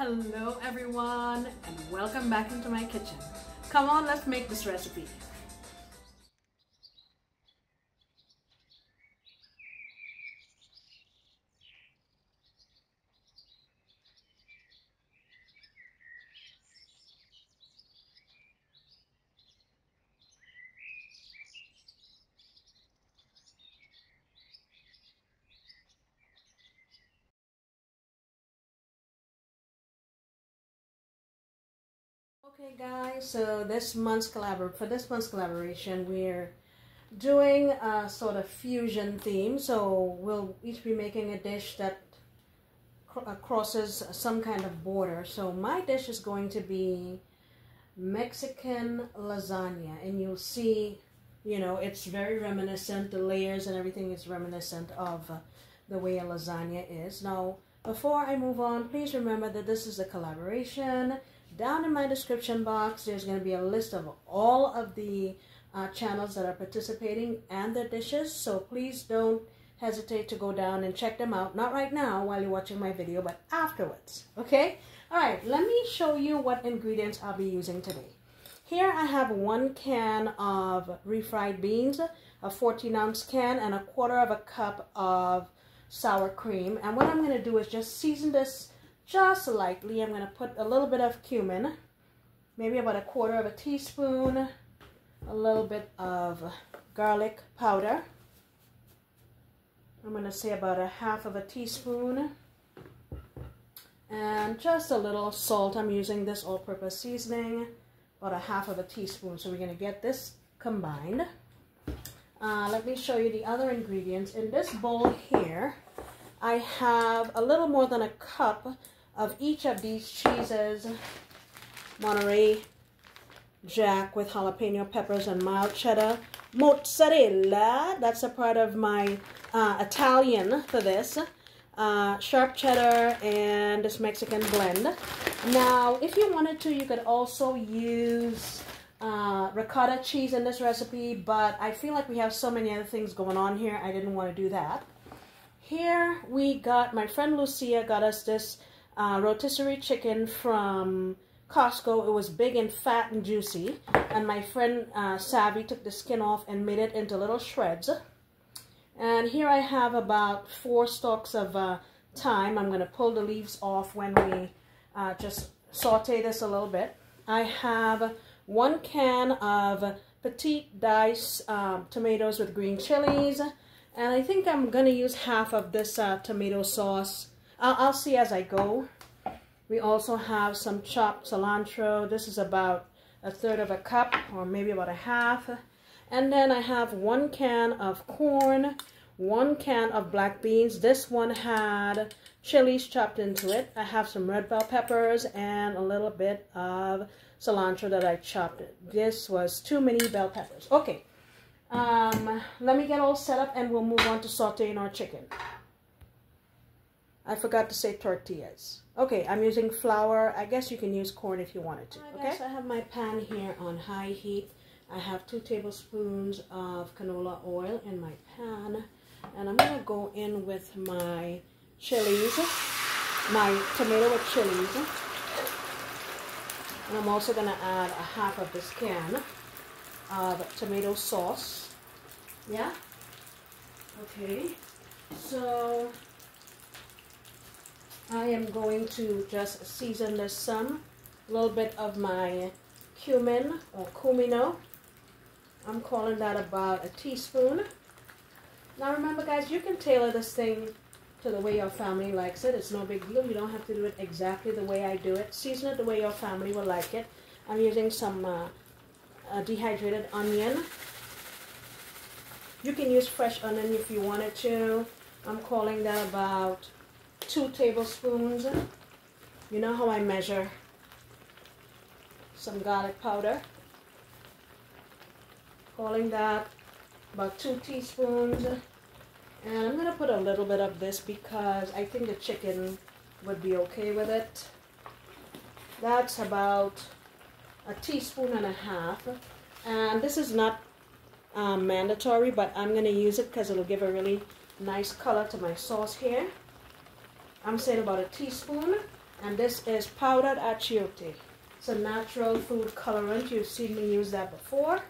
Hello everyone and welcome back into my kitchen. Come on, let's make this recipe. Okay guys, so this month's collaboration we're doing a sort of fusion theme. So we'll each be making a dish that crosses some kind of border. So my dish is going to be Mexican lasagna, and you'll see, you know, it's very reminiscent. The layers and everything is reminiscent of the way a lasagna is. Now, before I move on, please remember that this is a collaboration. Down in my description box, there's going to be a list of all of the channels that are participating and their dishes. So please don't hesitate to go down and check them out. Not right now while you're watching my video, but afterwards. Okay? Alright, let me show you what ingredients I'll be using today. Here I have 1 can of refried beans, a 14-ounce can, and 1/4 cup of sour cream. And what I'm going to do is just season this just lightly. I'm going to put a little bit of cumin, maybe about 1/4 teaspoon, a little bit of garlic powder. I'm going to say about 1/2 teaspoon, and just a little salt. I'm using this all-purpose seasoning, about 1/2 teaspoon. So we're going to get this combined. Let me show you the other ingredients. In this bowl here, I have a little more than 1 cup of each of these cheeses. Monterey Jack with jalapeno peppers and mild cheddar. Mozzarella, that's a part of my Italian for this. Sharp cheddar and this Mexican blend. Now, if you wanted to, you could also use ricotta cheese in this recipe, but I feel like we have so many other things going on here, I didn't want to do that. Here we got, my friend Lucia got us this rotisserie chicken from Costco. It was big and fat and juicy, and my friend Savvy took the skin off and made it into little shreds. And here I have about 4 stalks of thyme. I'm going to pull the leaves off when we just saute this a little bit. I have 1 can of petite diced tomatoes with green chilies, and I think I'm going to use 1/2 of this tomato sauce. I'll see as I go. We also have some chopped cilantro. This is about 1/3 cup, or maybe about 1/2. And then I have 1 can of corn, 1 can of black beans. This one had chilies chopped into it. I have some red bell peppers and a little bit of cilantro that I chopped. This was too many bell peppers. Okay, let me get all set up and we'll move on to sauteing our chicken. I forgot to say tortillas. Okay, I'm using flour. I guess you can use corn if you wanted to. Okay, so I have my pan here on high heat. I have 2 tablespoons of canola oil in my pan, and I'm going to go in with my chilies, my tomato with chilies, and I'm also going to add 1/2 of this can of tomato sauce. Yeah? Okay, so I am going to just season this some. A little bit of my cumin or cumino. I'm calling that about 1 teaspoon. Now remember guys, you can tailor this thing to the way your family likes it. It's no big deal. You don't have to do it exactly the way I do it. Season it the way your family will like it. I'm using some dehydrated onion. You can use fresh onion if you wanted to. I'm calling that about 2 tablespoons. You know how I measure. Some garlic powder. Calling that about 2 teaspoons. And I'm going to put a little bit of this because I think the chicken would be okay with it. That's about 1.5 teaspoons. And this is not mandatory, but I'm going to use it because it'll give a really nice color to my sauce here. I'm saying about 1 teaspoon. And this is powdered achiote. It's a natural food colorant. You've seen me use that before.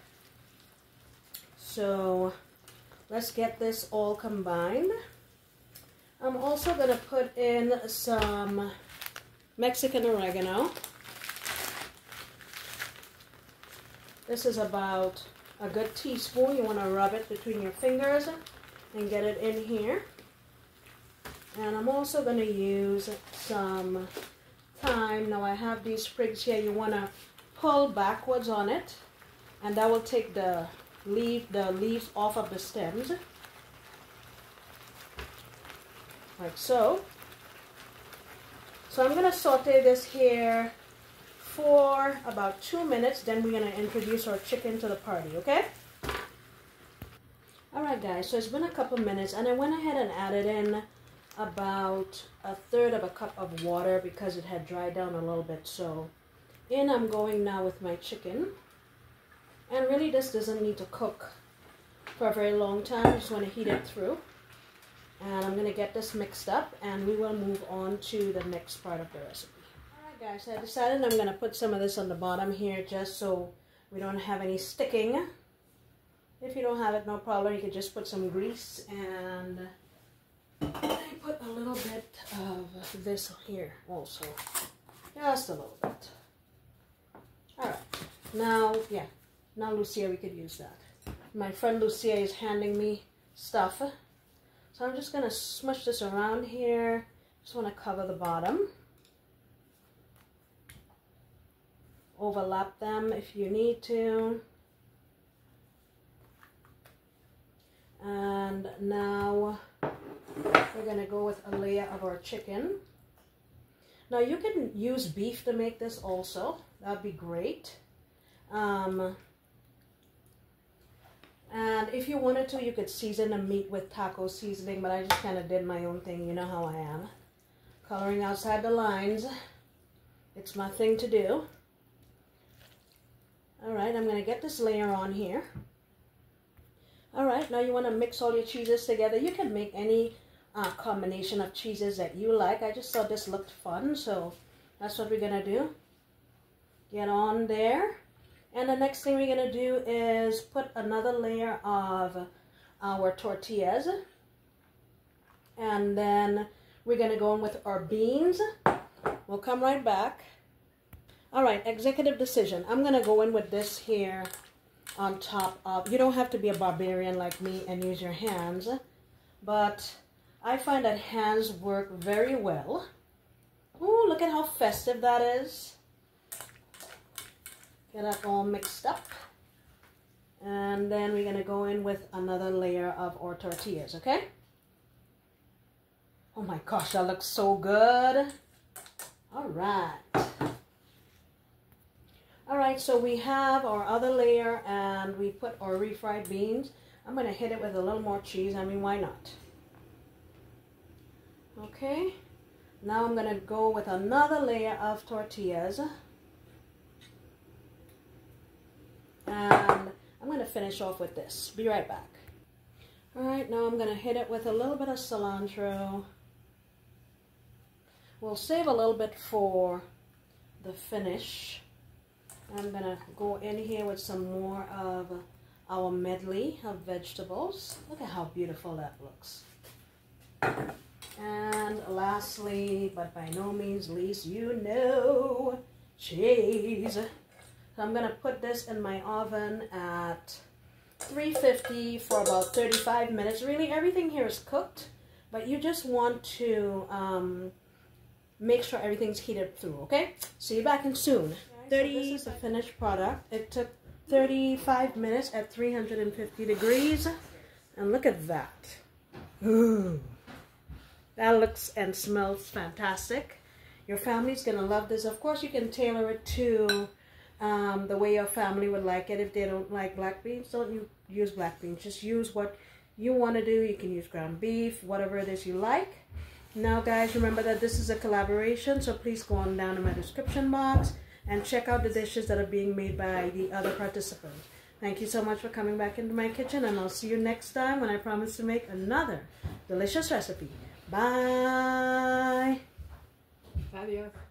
So let's get this all combined. I'm also going to put in some Mexican oregano. This is about a good teaspoon. You want to rub it between your fingers and get it in here. And I'm also going to use some thyme. Now I have these sprigs here. You want to pull backwards on it, and that will take the leaves off of the stems, like so. So I'm going to saute this here for about 2 minutes. Then we're going to introduce our chicken to the party, okay? Alright guys, so it's been a couple minutes, and I went ahead and added in about 1/3 of a cup of water because it had dried down a little bit. So in I'm going now with my chicken. And really this doesn't need to cook for a very long time. I just want to heat it through. And I'm going to get this mixed up, and we will move on to the next part of the recipe. Alright guys, so I decided I'm going to put some of this on the bottom here just so we don't have any sticking. If you don't have it, no problem. You can just put some grease, and I put a little bit of this here also. Just a little bit. Alright. Now, yeah. Now Lucia, we could use that. My friend Lucia is handing me stuff. So I'm just going to smush this around here. Just want to cover the bottom. Overlap them if you need to. And now we're going to go with a layer of our chicken. Now you can use beef to make this also. That would be great. And if you wanted to, you could season the meat with taco seasoning, but I just kind of did my own thing. You know how I am. Coloring outside the lines. It's my thing to do. Alright, I'm going to get this layer on here. Alright, now you want to mix all your cheeses together. You can make any combination of cheeses that you like. I just thought this looked fun, so that's what we're going to do. Get on there. And the next thing we're going to do is put another layer of our tortillas. And then we're going to go in with our beans. We'll come right back. Alright, executive decision. I'm going to go in with this here on top of... You don't have to be a barbarian like me and use your hands. But I find that hands work very well. Ooh, look at how festive that is. Get that all mixed up. And then we're going to go in with another layer of our tortillas, okay? Oh my gosh, that looks so good. Alright. Alright, so we have our other layer, and we put our refried beans. I'm going to hit it with a little more cheese. I mean, why not? Okay. Now I'm going to go with another layer of tortillas. And I'm going to finish off with this. Be right back. Alright, now I'm going to hit it with a little bit of cilantro. We'll save a little bit for the finish. I'm going to go in here with some more of our medley of vegetables. Look at how beautiful that looks. And lastly, but by no means least, you know, cheese. So I'm going to put this in my oven at 350 for about 35 minutes. Really, everything here is cooked, but you just want to make sure everything's heated through, okay? See you back in soon. So this is the finished product. It took 35 minutes at 350 degrees. And look at that. Ooh. That looks and smells fantastic. Your family's going to love this. Of course, you can tailor it to the way your family would like it. If they don't like black beans, don't you use black beans. Just use what you want to do. You can use ground beef, whatever it is you like. Now, guys, remember that this is a collaboration, so please go on down in my description box and check out the dishes that are being made by the other participants. Thank you so much for coming back into my kitchen, and I'll see you next time when I promise to make another delicious recipe. Bye! Adios.